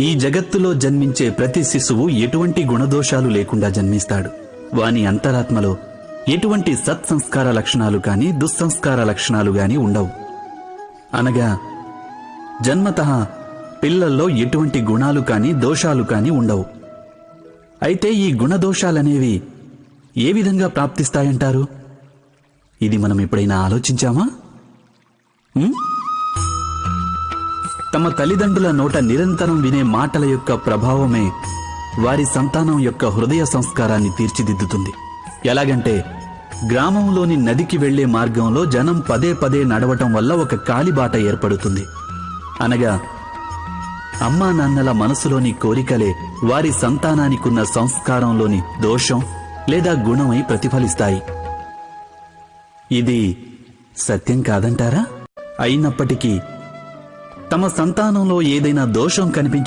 ఈ జగత్తులో జన్మించే ప్రతి శిశువు ఎటువంటి గుణదోషాలు లేకుండా జన్మిస్తాడు. వాని అంతరాత్మలో ఎటువంటి సత్సంస్కార లక్షణాలు కాని దుస్సంస్కార లక్షణాలు గాని ఉండవు. అనగా జన్మతః పిల్లల్లో ఎటువంటి గుణాలు కాని దోషాలు కాని ఉండవు. అయితే ఈ గుణదోషాలనేవి ఏ విధంగా ప్రాప్తిస్తాయంటారు? ఇది మనం ఎప్పుడైనా ఆలోచించామా? తమ తల్లిదండ్రుల నోట నిరంతరం వినే మాటల యొక్క ప్రభావమే వారి సంతానం యొక్క హృదయ సంస్కారాన్ని తీర్చిదిద్దుతుంది. ఎలాగంటే గ్రామంలోని నదికి వెళ్లే మార్గంలో జనం పదే పదే నడవటం వల్ల ఒక కాలిబాట ఏర్పడుతుంది. అనగా అమ్మా నాన్నల మనసులోని కోరికలే వారి సంతానానికున్న సంస్కారంలోని దోషం లేదా గుణమై ప్రతిఫలిస్తాయి. ఇది సత్యం కాదంటారా? అయినప్పటికీ తమ సంతానంలో ఏదైనా దోషం కనిపించి